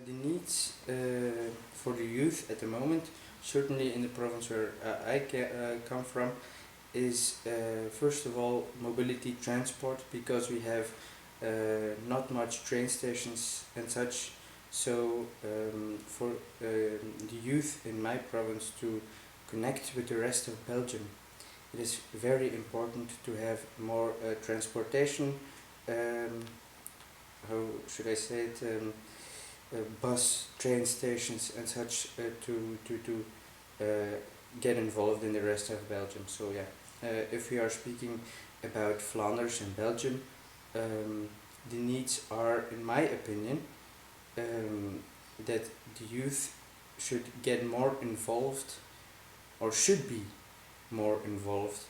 The needs for the youth at the moment, certainly in the province where I come from, is first of all mobility, transport, because we have not much train stations and such. So for the youth in my province to connect with the rest of Belgium, it is very important to have more transportation. How should I say it? Bus, train stations, and such to get involved in the rest of Belgium. So yeah, if we are speaking about Flanders and Belgium, the needs are, in my opinion, that the youth should get more involved, or should be more involved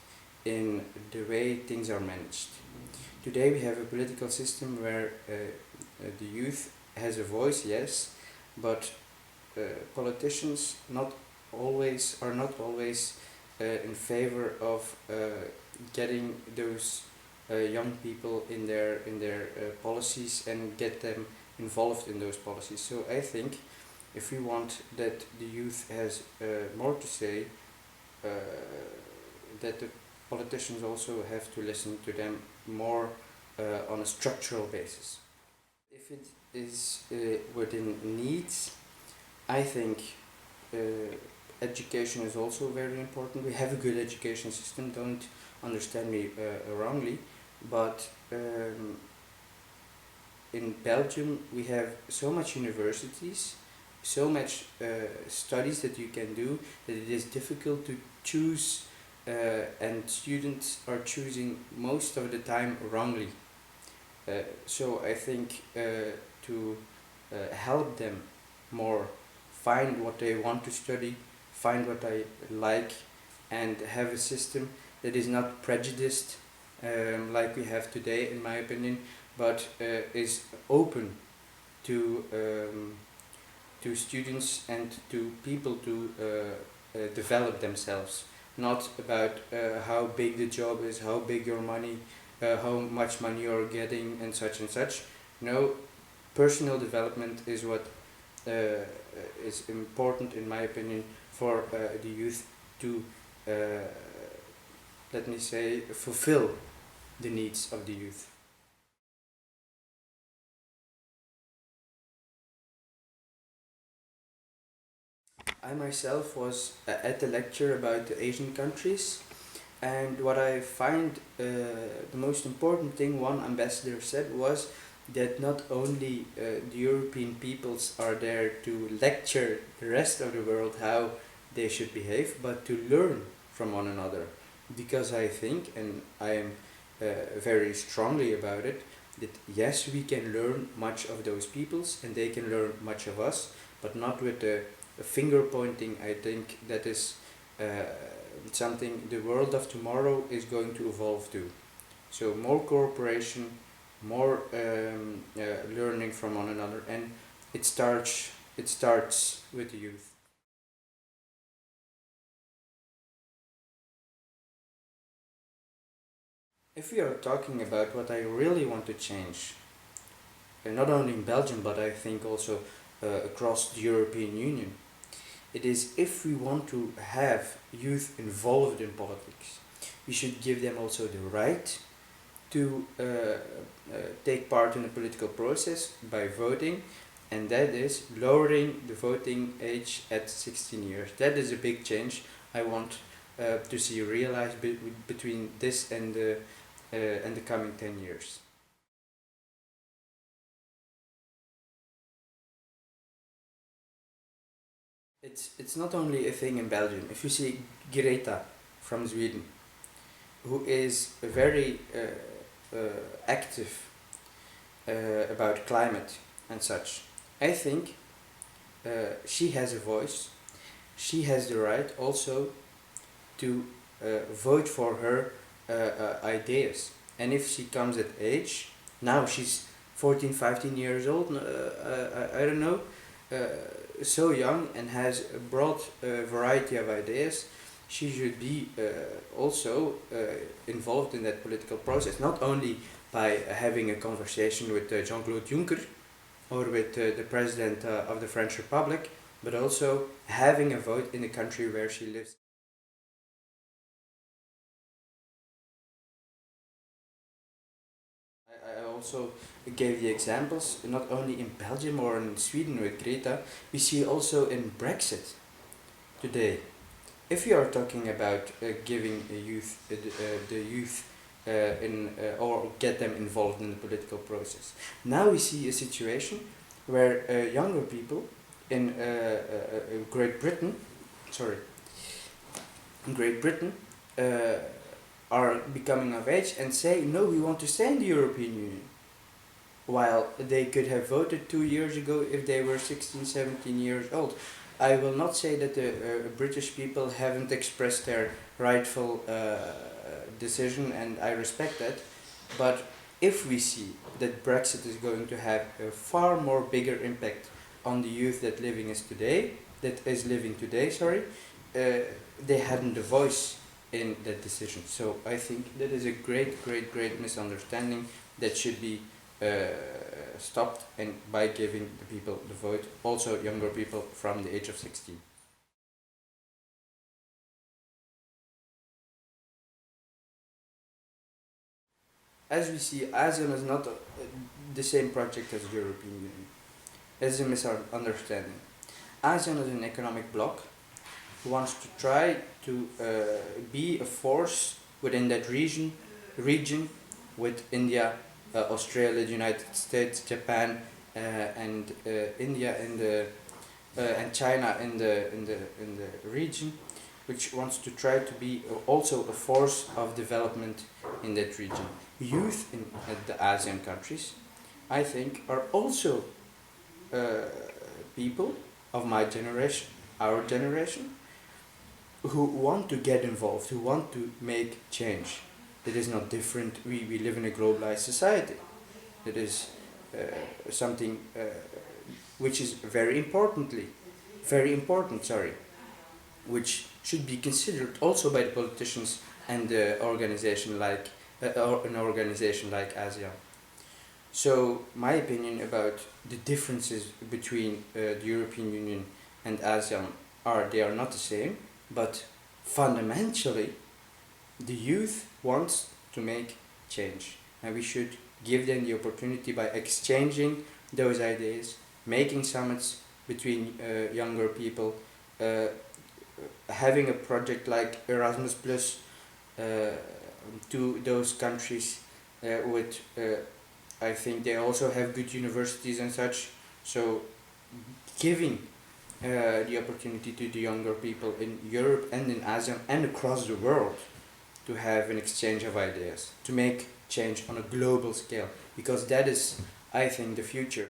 in the way things are managed. Today we have a political system where the youth has a voice, yes, but politicians are not always in favor of getting those young people in their policies and get them involved in those policies. So I think if we want that the youth has more to say, that the politicians also have to listen to them more on a structural basis. If it is within needs, I think education is also very important. We have a good education system, don't understand me wrongly, but in Belgium we have so much universities, so much studies that you can do, that it is difficult to choose, and students are choosing most of the time wrongly. So I think to help them more find what they want to study, find what they like, and have a system that is not prejudiced like we have today, in my opinion, but is open to students and to people to develop themselves. Not about how big the job is, how big your money, how much money you're getting, and such and such. No, personal development is what is important, in my opinion, for the youth to, let me say, fulfill the needs of the youth. I myself was at a lecture about the Asian countries, and what I find the most important thing one ambassador said was that not only the European peoples are there to lecture the rest of the world how they should behave, but to learn from one another. Because I think, and I am very strongly about it, that yes, we can learn much of those peoples and they can learn much of us, but not with the finger pointing. I think that is something the world of tomorrow is going to evolve to. So more cooperation, more learning from one another, and it starts with the youth. If we are talking about what I really want to change, not only in Belgium but I think also across the European Union, it is if we want to have youth involved in politics, we should give them also the right to take part in the political process by voting, and that is lowering the voting age at 16 years. That is a big change I want to see realized between this and the coming 10 years. It's not only a thing in Belgium. If you see Greta from Sweden, who is very active about climate and such, I think she has a voice. She has the right also to vote for her ideas. And if she comes at age, now she's 14, 15 years old, I don't know, so young, and has a broad variety of ideas, she should be also involved in that political process, not only by having a conversation with Jean-Claude Juncker, or with the president of the French Republic, but also having a vote in the country where she lives. I also gave the examples not only in Belgium or in Sweden with Greta, we see also in Brexit today. If you are talking about giving the youth or get them involved in the political process, now we see a situation where younger people in Great Britain, sorry, in Great Britain, are becoming of age and say, no, we want to stay in the European Union. While they could have voted 2 years ago if they were 16, 17 years old. I will not say that the British people haven't expressed their rightful decision, and I respect that. But if we see that Brexit is going to have a far more bigger impact on the youth that is living today, they hadn't a voice in that decision. So I think that is a great misunderstanding that should be stopped, and by giving the people the vote, also younger people from the age of 16. As we see, ASEAN is not the same project as the European Union. It's a misunderstanding. ASEAN is an economic bloc who wants to try to be a force within that region with India, Australia, the United States, Japan, and India and China in the region, which wants to try to be also a force of development in that region. Youth in the ASEAN countries, I think, are also people of my generation, our generation, who want to get involved, who want to make change. It is not different. We live in a globalized society. It is something which is very important, which should be considered also by the politicians and the organization like or an organization like ASEAN. So my opinion about the differences between the European Union and ASEAN are they are not the same, but fundamentally the youth wants to make change, and we should give them the opportunity by exchanging those ideas, making summits between younger people, having a project like Erasmus Plus to those countries with I think they also have good universities and such. So giving the opportunity to the younger people in Europe and in ASEAN and across the world to have an exchange of ideas, to make change on a global scale, because that is, I think, the future.